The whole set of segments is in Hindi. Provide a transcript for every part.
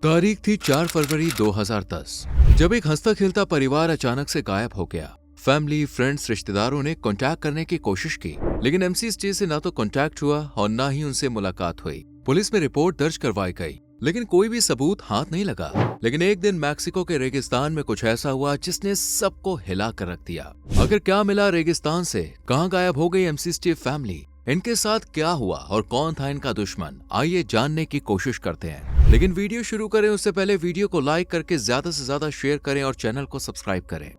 तारीख थी 4 फरवरी 2010, जब एक हंसता खेलता परिवार अचानक से गायब हो गया। फैमिली, फ्रेंड्स, रिश्तेदारों ने कांटेक्ट करने की कोशिश की, लेकिन एमसी स्टे से ना तो कांटेक्ट हुआ और ना ही उनसे मुलाकात हुई। पुलिस में रिपोर्ट दर्ज करवाई गई, लेकिन कोई भी सबूत हाथ नहीं लगा। लेकिन एक दिन मैक्सिको के रेगिस्तान में कुछ ऐसा हुआ जिसने सबको हिला कर रख दिया। आखिर क्या मिला रेगिस्तान से? कहाँ गायब हो गई एमसी स्टे फैमिली? इनके साथ क्या हुआ और कौन था इनका दुश्मन? आइए जानने की कोशिश करते हैं। लेकिन वीडियो शुरू करें उससे पहले वीडियो को लाइक करके ज्यादा से ज्यादा शेयर करें और चैनल को सब्सक्राइब करें।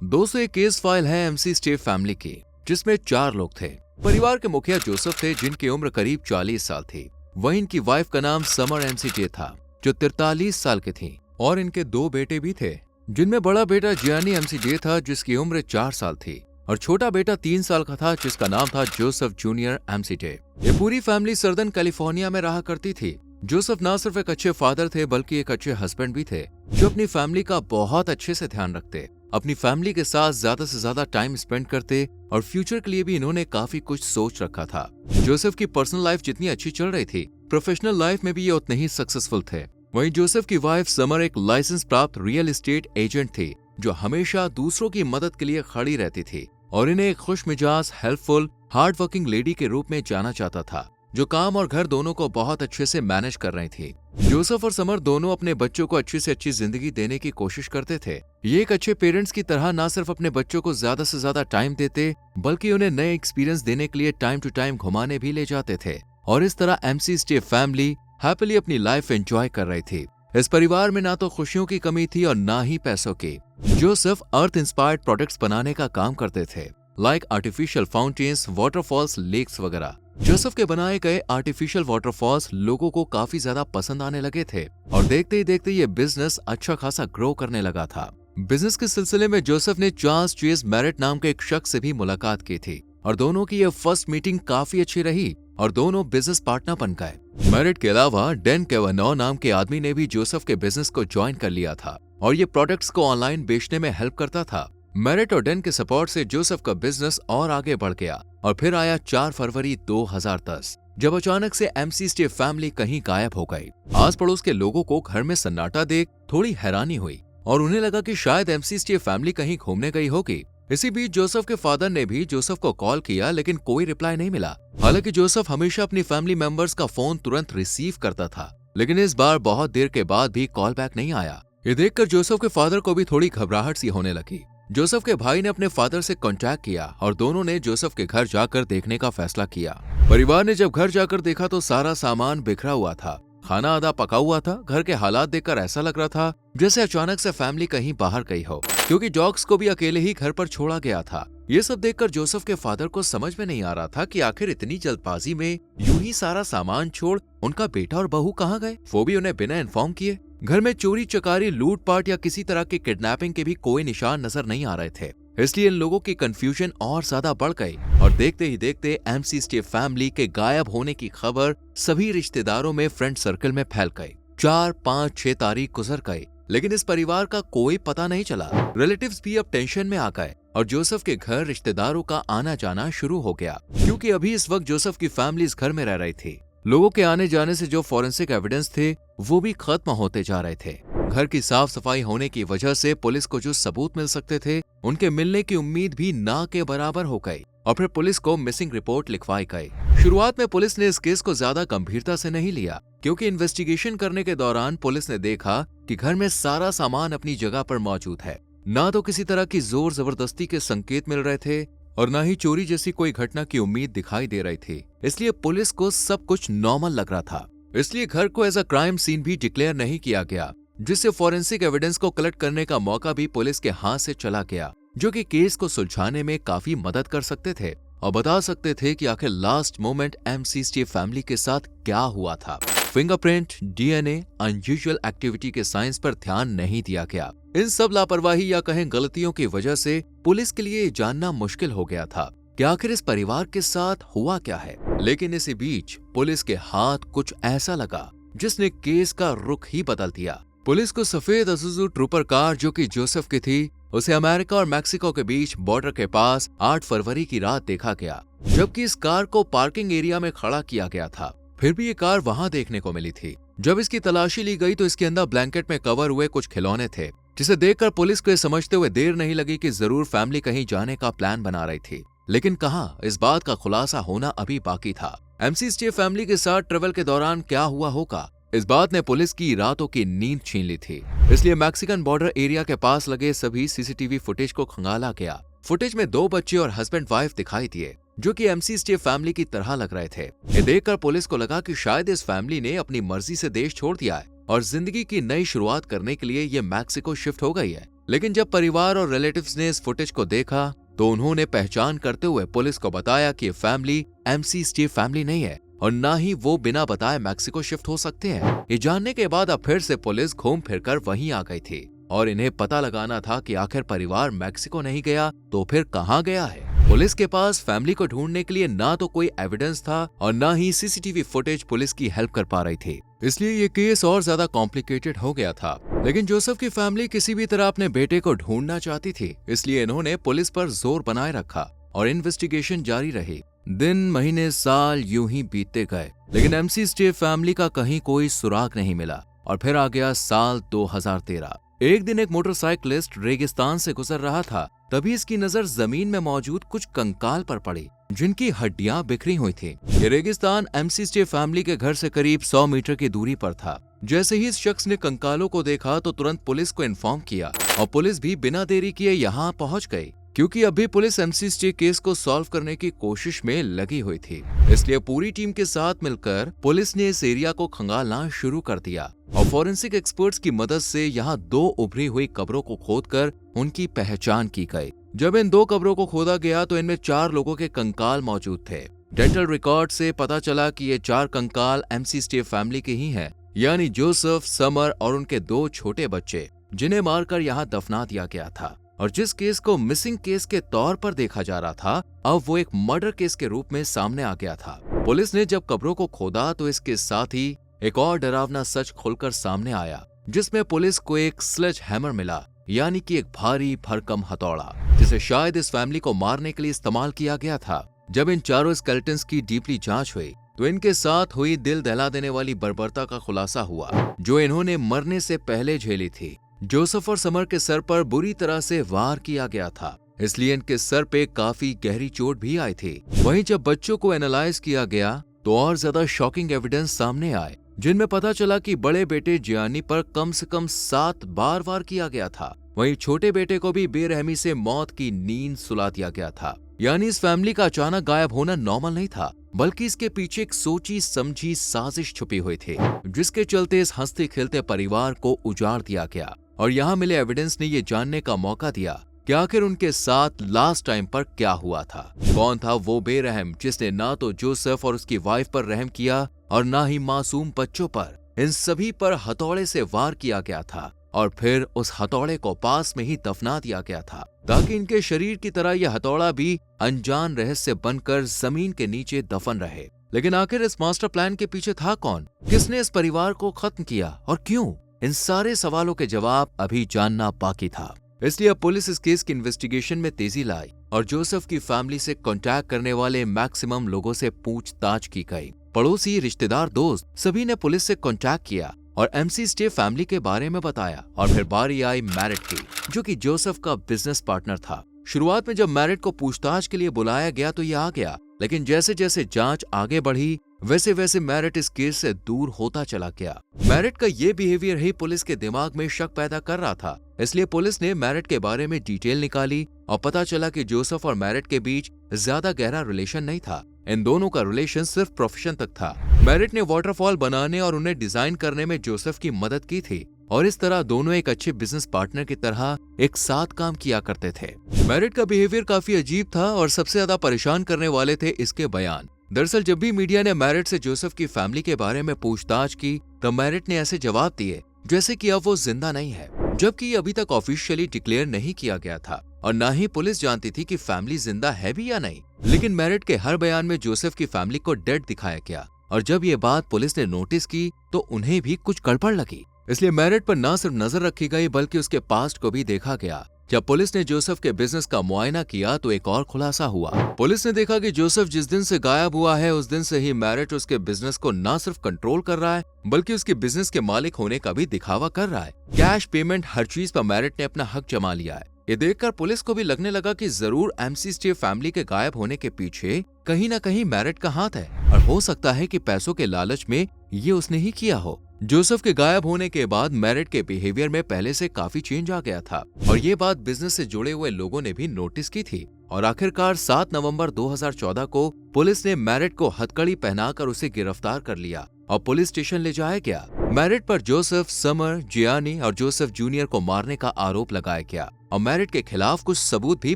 दोस्तों, एक केस फाइल है एमसी स्टे फैमिली की, जिसमें 4 लोग थे। परिवार के मुखिया जोसेफ थे, जिनकी उम्र करीब 40 साल थी। वहीं इनकी वाइफ का नाम समर एमसी जे था, जो 43 साल की थी, और इनके 2 बेटे भी थे, जिनमें बड़ा बेटा जियानी एमसी जे था, जिसकी उम्र 4 साल थी, और छोटा बेटा 3 साल का था, जिसका नाम था जोसेफ जूनियर एमसी जे। ये पूरी फैमिली सर्दन कैलिफोर्निया में रहा करती थी। जोसेफ ना सिर्फ एक अच्छे फादर थे, बल्कि एक अच्छे हस्बैंड भी थे, जो अपनी फैमिली का बहुत अच्छे से ध्यान रखते, अपनी फैमिली के साथ ज्यादा से ज्यादा टाइम स्पेंड करते, और फ्यूचर के लिए भी इन्होंने काफी कुछ सोच रखा था। जोसेफ की पर्सनल लाइफ जितनी अच्छी चल रही थी, प्रोफेशनल लाइफ में भी ये उतने ही सक्सेसफुल थे। वहीं जोसेफ की वाइफ समर एक लाइसेंस प्राप्त रियल एस्टेट एजेंट थी, जो हमेशा दूसरों की मदद के लिए खड़ी रहती थी, और इन्हें एक खुश मिजाज, हेल्पफुल, हार्ड वर्किंग लेडी के रूप में जाना जाता था, जो काम और घर दोनों को बहुत अच्छे से मैनेज कर रही थी। जोसेफ और समर दोनों अपने बच्चों को अच्छी से अच्छी जिंदगी देने की कोशिश करते थे। ये एक अच्छे पेरेंट्स की तरह ना सिर्फ अपने बच्चों को ज्यादा से ज्यादा टाइम देते, बल्कि उन्हें नए एक्सपीरियंस देने के लिए टाइम टू टाइम घुमाने भी ले जाते थे। और इस तरह एमसी स्टे फैमिली हैप्पीली अपनी लाइफ एंजॉय कर रही थी। इस परिवार में ना तो खुशियों की कमी थी और ना ही पैसों की। जोसेफ अर्थ इंस्पायर्ड प्रोडक्ट्स बनाने का काम करते थे, like artificial fountains, waterfalls, lakes वगैरह। जोसेफ के बनाए गए आर्टिफिशियल वाटरफॉल्स लोगों को काफी ज्यादा पसंद आने लगे थे, और देखते ही देखते ये बिजनेस अच्छा खासा ग्रो करने लगा था। बिजनेस के सिलसिले में जोसेफ ने चार्ल्स चेज मैरिट नाम के एक शख्स से भी मुलाकात की थी, और दोनों की ये फर्स्ट मीटिंग काफी अच्छी रही, और दोनों बिजनेस पार्टनर बन गए। मैरिट के अलावा डैन केवानो नाम के आदमी ने भी जोसेफ के बिजनेस को ज्वाइन कर लिया था, और ये प्रोडक्ट्स को ऑनलाइन बेचने में हेल्प करता था। मैरिट और डैन के सपोर्ट से जोसेफ का बिजनेस और आगे बढ़ गया, और फिर आया 4 फरवरी 2010, जब अचानक से एमसी स्टे फैमिली कहीं गायब हो गई। आस पड़ोस के लोगों को घर में सन्नाटा देख थोड़ी हैरानी हुई, और उन्हें लगा कि शायद एमसी स्टे फैमिली कहीं घूमने गई होगी। इसी बीच जोसेफ के फादर ने भी जोसेफ को कॉल किया, लेकिन कोई रिप्लाई नहीं मिला। हालांकि जोसेफ हमेशा अपनी फैमिली मेंबर्स का फोन तुरंत रिसीव करता था, लेकिन इस बार बहुत देर के बाद भी कॉल बैक नहीं आया। ये देखकर जोसेफ के फादर को भी थोड़ी घबराहट सी होने लगी। जोसेफ के भाई ने अपने फादर से कांटेक्ट किया, और दोनों ने जोसेफ के घर जाकर देखने का फैसला किया। परिवार ने जब घर जाकर देखा तो सारा सामान बिखरा हुआ था, खाना आधा पका हुआ था। घर के हालात देखकर ऐसा लग रहा था जैसे अचानक से फैमिली कहीं बाहर गई हो, क्योंकि डॉग्स को भी अकेले ही घर पर छोड़ा गया था। ये सब देखकर जोसेफ के फादर को समझ में नहीं आ रहा था कि आखिर इतनी जल्दबाजी में यूं ही सारा सामान छोड़ उनका बेटा और बहू कहाँ गए, वो भी उन्हें बिना इन्फॉर्म किए। घर में चोरी चकारी, लूटपाट या किसी तरह की किडनैपिंग के भी कोई निशान नजर नहीं आ रहे थे। इसलिए इन लोगों की कंफ्यूजन और ज्यादा बढ़ गई, और देखते ही देखते एमसी स्टे फैमिली के गायब होने की खबर सभी रिश्तेदारों में, फ्रेंड सर्कल में फैल गई। 4, 5, 6 तारीख गुजर गई, लेकिन इस परिवार का कोई पता नहीं चला। रिलेटिव्स भी अब टेंशन में आ गए, और जोसेफ के घर रिश्तेदारों का आना जाना शुरू हो गया, क्योंकि अभी इस वक्त जोसेफ की फैमिली इस घर में रह रही थी। लोगों के आने जाने से जो फॉरेंसिक एविडेंस थे वो भी खत्म होते जा रहे थे। घर की साफ सफाई होने की वजह से पुलिस को जो सबूत मिल सकते थे, उनके मिलने की उम्मीद भी ना के बराबर हो गई, और फिर पुलिस को मिसिंग रिपोर्ट लिखवाई गई। शुरुआत में पुलिस ने इस केस को ज्यादा गंभीरता से नहीं लिया, क्योंकि इन्वेस्टिगेशन करने के दौरान पुलिस ने देखा कि घर में सारा सामान अपनी जगह पर मौजूद है। ना तो किसी तरह की जोर जबरदस्ती के संकेत मिल रहे थे, और न ही चोरी जैसी कोई घटना की उम्मीद दिखाई दे रही थी। इसलिए पुलिस को सब कुछ नॉर्मल लग रहा था। इसलिए घर को एज अ क्राइम सीन भी डिक्लेयर नहीं किया गया, जिससे फॉरेंसिक एविडेंस को कलेक्ट करने का मौका भी पुलिस के हाथ से चला गया, जो कि केस को सुलझाने में काफी मदद कर सकते थे, और बता सकते थे कि आखिर last moment MC stay family के साथ क्या हुआ था। फिंगरप्रिंट, डीएनए, अनयूजुअल एक्टिविटी के साइंस पर ध्यान नहीं दिया गया। इन सब लापरवाही या कहें गलतियों की वजह से पुलिस के लिए जानना मुश्किल हो गया था कि आखिर इस परिवार के साथ हुआ क्या है। लेकिन इसी बीच पुलिस के हाथ कुछ ऐसा लगा जिसने केस का रुख ही बदल दिया। पुलिस को सफेद अजुजू ट्रूपर कार, जो कि जोसेफ की थी, उसे अमेरिका और मैक्सिको के बीच बॉर्डर के पास 8 फरवरी की रात देखा गया, जबकि इस कार को पार्किंग एरिया में खड़ा किया गया था। फिर भी ये कार वहां देखने को मिली थी। जब इसकी तलाशी ली गई तो इसके अंदर ब्लैंकेट में कवर हुए कुछ खिलौने थे, जिसे देखकर पुलिस को ये समझते हुए देर नहीं लगी कि जरूर फैमिली कहीं जाने का प्लान बना रही थी। लेकिन कहां, इस बात का खुलासा होना अभी बाकी था। एमसी स्टेफ फैमिली के साथ ट्रेवल के दौरान क्या हुआ होगा, इस बात ने पुलिस की रातों की नींद छीन ली थी। इसलिए मैक्सिकन बॉर्डर एरिया के पास लगे सभी सीसीटीवी फुटेज को खंगाला गया। फुटेज में 2 बच्चे और हस्बैंड वाइफ दिखाई दिए, जो कि एमसी स्टेफ फैमिली की तरह लग रहे थे। ये देखकर पुलिस को लगा कि शायद इस फैमिली ने अपनी मर्जी से देश छोड़ दिया है और जिंदगी की नई शुरुआत करने के लिए ये मैक्सिको शिफ्ट हो गई है। लेकिन जब परिवार और रिलेटिव्स ने इस फुटेज को देखा तो उन्होंने पहचान करते हुए पुलिस को बताया कि ये फैमिली एमसी स्टेफ फैमिली नहीं है और ना ही वो बिना बताए मैक्सिको शिफ्ट हो सकते हैं। ये जानने के बाद अब फिर से पुलिस घूम फिरकर वहीं आ गई थी और इन्हें पता लगाना था कि आखिर परिवार मैक्सिको नहीं गया तो फिर कहाँ गया है। पुलिस के पास फैमिली को ढूंढने के लिए ना तो कोई एविडेंस था और ना ही सीसीटीवी फुटेज पुलिस की हेल्प कर पा रही थी। इसलिए ये केस और ज्यादा कॉम्प्लिकेटेड हो गया था। लेकिन जोसेफ की फैमिली किसी भी तरह अपने बेटे को ढूंढना चाहती थी, इसलिए इन्होंने पुलिस पर जोर बनाए रखा और इन्वेस्टिगेशन जारी रही। दिन, महीने, साल यूं ही बीतते गए, लेकिन एमसी स्टेफ फैमिली का कहीं कोई सुराग नहीं मिला। और फिर आ गया साल 2013। एक दिन एक मोटरसाइकिलिस्ट रेगिस्तान से गुजर रहा था, तभी इसकी नजर जमीन में मौजूद कुछ कंकाल पर पड़ी, जिनकी हड्डियां बिखरी हुई थी। ये रेगिस्तान एमसी स्टेफ फैमिली के घर से करीब 100 मीटर की दूरी पर था। जैसे ही इस शख्स ने कंकालों को देखा तो तुरंत पुलिस को इन्फॉर्म किया और पुलिस भी बिना देरी किए यहाँ पहुँच गई, क्योंकि अभी पुलिस एमसी स्टेफ केस को सॉल्व करने की कोशिश में लगी हुई थी। इसलिए पूरी टीम के साथ मिलकर पुलिस ने इस एरिया को खंगालना शुरू कर दिया और फॉरेंसिक एक्सपर्ट्स की मदद से यहाँ 2 उभरी हुई कब्रों को खोदकर उनकी पहचान की गई। जब इन 2 कब्रों को खोदा गया तो इनमें 4 लोगों के कंकाल मौजूद थे। डेंटल रिकॉर्ड से पता चला कि ये 4 कंकाल एमसी स्टेफ फैमिली के ही हैं, यानी जोसेफ, समर और उनके 2 छोटे बच्चे, जिन्हें मारकर यहाँ दफना दिया गया था। और जिस केस को मिसिंग केस के तौर पर देखा जा रहा था, अब वो एक मर्डर केस के रूप में सामने आ गया था। पुलिस ने जब कब्रों को खोदा तो इसके साथ ही एक और डरावना सच खुलकर सामने आया, जिसमें पुलिस को एक स्लेज हैमर मिला, यानी कि एक भारी भरकम हथौड़ा, जिसे शायद इस फैमिली को मारने के लिए इस्तेमाल किया गया था। जब इन चारों स्केलेटन्स की डीपली जांच हुई तो इनके साथ हुई दिल दहला देने वाली बर्बरता का खुलासा हुआ, जो इन्होंने मरने से पहले झेली थी। जोसेफ और समर के सर पर बुरी तरह से वार किया गया था, इसलिए इनके सर पे काफी गहरी चोट भी आई थी। वहीं जब बच्चों को एनालाइज किया गया तो और ज्यादा शॉकिंग एविडेंस सामने आए, जिनमें पता चला कि बड़े बेटे जियानी पर कम से कम 7 बार वार किया गया था। वहीं छोटे बेटे को भी बेरहमी से मौत की नींद सुला दिया गया था। यानी इस फैमिली का अचानक गायब होना नॉर्मल नहीं था, बल्कि इसके पीछे एक सोची समझी साजिश छुपी हुई थी, जिसके चलते इस हंसते खेलते परिवार को उजाड़ दिया गया। और यहाँ मिले एविडेंस ने ये जानने का मौका दिया कि आखिर उनके साथ लास्ट टाइम पर क्या हुआ था। कौन था वो बेरहम जिसने ना तो जोसेफ और उसकी वाइफ पर रहम किया और ना ही मासूम बच्चों पर। इन सभी पर हथौड़े से वार किया गया था और फिर उस हथौड़े को पास में ही दफना दिया गया था, ताकि इनके शरीर की तरह यह हथौड़ा भी अनजान रहस्य बनकर जमीन के नीचे दफन रहे। लेकिन आखिर इस मास्टर प्लान के पीछे था कौन? किसने इस परिवार को खत्म किया और क्यों? इन सारे सवालों के जवाब अभी जानना बाकी था। इसलिए अब पुलिस इस केस की इन्वेस्टिगेशन में तेजी लाई और जोसेफ की फैमिली से कांटेक्ट करने वाले मैक्सिमम लोगों से पूछताछ की गई। पड़ोसी, रिश्तेदार, दोस्त सभी ने पुलिस से कांटेक्ट किया और एमसी स्टेफ फैमिली के बारे में बताया। और फिर बारी आई मैरिट की, जो कि जोसेफ का बिजनेस पार्टनर था। शुरुआत में जब मैरिट को पूछताछ के लिए बुलाया गया तो ये आ गया, लेकिन जैसे जैसे जांच आगे बढ़ी वैसे वैसे मैरिट इस केस से दूर होता चला गया। मैरिट का ये बिहेवियर ही पुलिस के दिमाग में शक पैदा कर रहा था। इसलिए पुलिस ने मैरिट के बारे में डिटेल निकाली और पता चला कि जोसेफ और मैरिट के बीच ज्यादा गहरा रिलेशन नहीं था। इन दोनों का रिलेशन सिर्फ प्रोफेशन तक था। मैरिट ने वाटरफॉल बनाने और उन्हें डिजाइन करने में जोसेफ की मदद की थी और इस तरह दोनों एक अच्छे बिजनेस पार्टनर की तरह एक साथ काम किया करते थे। मैरिट का बिहेवियर काफी अजीब था और सबसे ज्यादा परेशान करने वाले थे इसके बयान। दरअसल जब भी मीडिया ने मैरिट से जोसेफ की फैमिली के बारे में पूछताछ की तो मैरिट ने ऐसे जवाब दिए जैसे कि अब वो जिंदा नहीं है, जबकि ये अभी तक ऑफिशियली डिक्लेयर नहीं किया गया था और न ही पुलिस जानती थी कि फैमिली जिंदा है भी या नहीं। लेकिन मैरिट के हर बयान में जोसेफ की फैमिली को डेड दिखाया गया और जब ये बात पुलिस ने नोटिस की तो उन्हें भी कुछ गड़बड़ लगी। इसलिए मैरिट पर न सिर्फ नजर रखी गई बल्कि उसके पास्ट को भी देखा गया जब पुलिस ने जोसेफ के बिजनेस का मुआयना किया तो एक और खुलासा हुआ। पुलिस ने देखा कि जोसेफ जिस दिन से गायब हुआ है उस दिन से ही मैरेट उसके बिजनेस को न सिर्फ कंट्रोल कर रहा है बल्कि उसके बिजनेस के मालिक होने का भी दिखावा कर रहा है। कैश पेमेंट हर चीज पर मैरेट ने अपना हक जमा लिया है। ये देखकर पुलिस को भी लगने लगा कि जरूर एमसी स्टेव फैमिली के गायब होने के पीछे कहीं न कहीं मैरेट का हाथ है और हो सकता है कि पैसों के लालच में ये उसने ही किया हो। जोसेफ के गायब होने के बाद मैरेट के बिहेवियर में पहले से काफी चेंज आ गया था और ये बात बिजनेस से जुड़े हुए लोगों ने भी नोटिस की थी और आखिरकार 7 नवंबर 2014 को पुलिस ने मैरेट को हथकड़ी पहनाकर उसे गिरफ्तार कर लिया और पुलिस स्टेशन ले जाया गया। मैरेट पर जोसेफ, समर, जियानी और जोसेफ जूनियर को मारने का आरोप लगाया गया और मैरेट के खिलाफ कुछ सबूत भी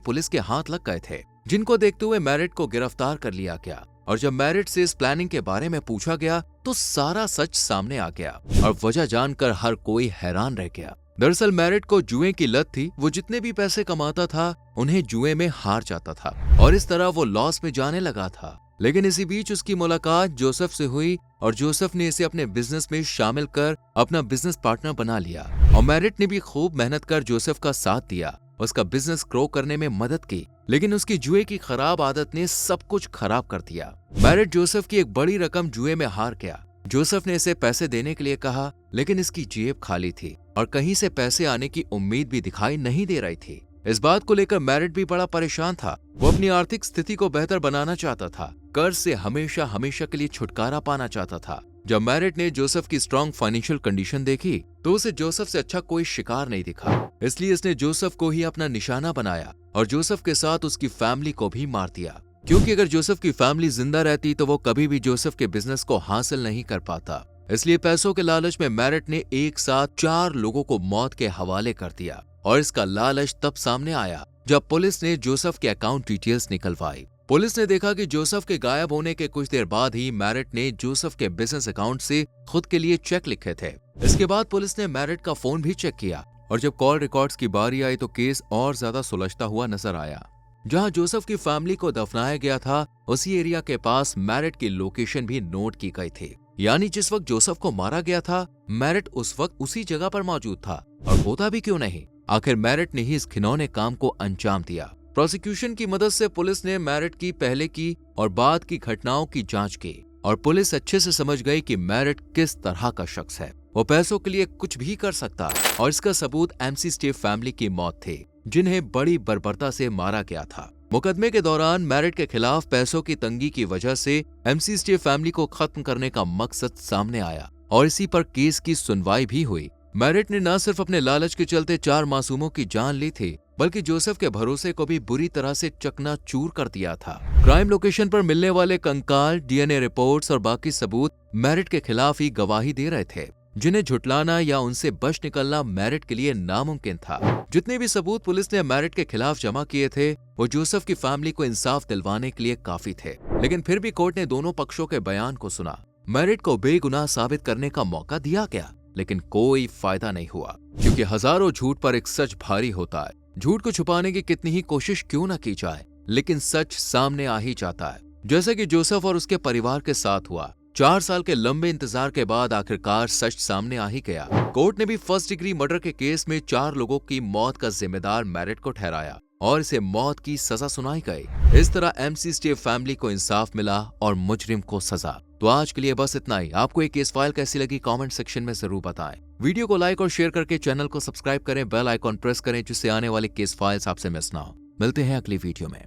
पुलिस के हाथ लग गए थे, जिनको देखते हुए मैरेट को गिरफ्तार कर लिया गया। और जब मैरेट से इस प्लानिंग के बारे में पूछा गया तो सारा सच सामने आ गया और वजह जानकर हर कोई हैरान रह गया। दरअसल मैरेट को जुए की लत थी। वो जितने भी पैसे कमाता था उन्हें जुए में हार जाता था और इस तरह वो लॉस में जाने लगा था। लेकिन इसी बीच उसकी मुलाकात जोसेफ से हुई और जोसेफ ने इसे अपने बिजनेस में शामिल कर अपना बिजनेस पार्टनर बना लिया और मैरेट ने भी खूब मेहनत कर जोसेफ का साथ दिया, उसका बिजनेस ग्रो करने में मदद की। लेकिन उसकी जुए की खराब आदत ने सब कुछ खराब कर दिया। मैरेट जोसेफ की एक बड़ी रकम जुए में हार गया। जोसेफ ने इसे पैसे देने के लिए कहा लेकिन इसकी जेब खाली थी और कहीं से पैसे आने की उम्मीद भी दिखाई नहीं दे रही थी। इस बात को लेकर मैरेट भी बड़ा परेशान था। वो अपनी आर्थिक स्थिति को बेहतर बनाना चाहता था, कर्ज से हमेशा हमेशा के लिए छुटकारा पाना चाहता था। जब मैरेट ने जोसेफ की स्ट्रॉन्ग फाइनेंशियल कंडीशन देखी तो उसे जोसेफ से अच्छा कोई शिकार नहीं दिखा, इसलिए इसने जोसेफ को ही अपना निशाना बनाया और जोसेफ के साथ उसकी फैमिली को भी मार दिया। क्योंकि अगर जोसेफ की फैमिली जिंदा रहती तो वो कभी भी जोसेफ के बिजनेस को हासिल नहीं कर पाता। इसलिए पैसों के लालच में मैरेट ने एक साथ 4 लोगों को मौत के हवाले कर दिया और इसका लालच तब सामने आया जब पुलिस ने जोसेफ के अकाउंट डिटेल्स निकलवाई। पुलिस ने देखा कि जोसेफ के गायब होने के कुछ देर बाद ही मैरेट ने जोसेफ के बिजनेस अकाउंट से खुद के लिए चेक लिखे थे। इसके बाद पुलिस ने मैरेट का फोन भी चेक किया और जब कॉल रिकॉर्ड्स की बारी आई तो केस और ज्यादा सुलझता हुआ नजर आया। जहां जोसेफ की फैमिली को दफनाया गया था उसी एरिया के पास मैरेट की लोकेशन भी नोट की गई थी, यानी जिस वक्त जोसेफ को मारा गया था मैरेट उस वक्त उसी जगह पर मौजूद था। और होता भी क्यों नहीं, आखिर मैरेट ने ही इस घिनौने काम को अंजाम दिया। प्रोसिक्यूशन की मदद से पुलिस ने मैरेट की पहले की और बाद की घटनाओं की जांच की और पुलिस अच्छे से समझ गई कि मैरेट किस तरह का शख्स है। वो पैसों के लिए कुछ भी कर सकता है और इसका सबूत एमसी स्टेव फैमिली की मौत थी, जिन्हें बड़ी बर्बरता से मारा गया था। मुकदमे के दौरान मैरेट के खिलाफ पैसों की तंगी की वजह से एमसी स्टेव फैमिली को खत्म करने का मकसद सामने आया और इसी पर केस की सुनवाई भी हुई। मैरेट ने न सिर्फ अपने लालच के चलते 4 मासूमों की जान ली थी बल्कि जोसेफ के भरोसे को भी बुरी तरह से चकनाचूर कर दिया था। क्राइम लोकेशन पर मिलने वाले कंकाल, डीएनए रिपोर्ट्स और बाकी सबूत मैरेट के खिलाफ ही गवाही दे रहे थे, जिन्हें झुटलाना या उनसे बच निकलना मैरेट के लिए नामुमकिन था। जितने भी सबूत पुलिस ने मैरेट के खिलाफ जमा किए थे वो जोसेफ की फैमिली को इंसाफ दिलवाने के लिए काफी थे, लेकिन फिर भी कोर्ट ने दोनों पक्षों के बयान को सुना। मैरेट को बेगुनाह साबित करने का मौका दिया गया लेकिन कोई फायदा नहीं हुआ, क्योंकि हजारों झूठ पर एक सच भारी होता है। झूठ को छुपाने की कितनी ही कोशिश क्यों न की जाए लेकिन सच सामने आ ही जाता है, जैसे कि जोसेफ और उसके परिवार के साथ हुआ। 4 साल के लंबे इंतजार के बाद आखिरकार सच सामने आ ही गया। कोर्ट ने भी फर्स्ट डिग्री मर्डर के केस में 4 लोगों की मौत का जिम्मेदार मैरेट को ठहराया और इसे मौत की सजा सुनाई गई। इस तरह एमसी स्टेव फैमिली को इंसाफ मिला और मुजरिम को सजा। तो आज के लिए बस इतना ही। आपको ये केस फाइल कैसी लगी कमेंट सेक्शन में जरूर बताएं। वीडियो को लाइक और शेयर करके चैनल को सब्सक्राइब करें, बेल आइकॉन प्रेस करें जिससे आने वाली केस फाइल्स आपसे मिस ना हो। मिलते हैं अगली वीडियो में।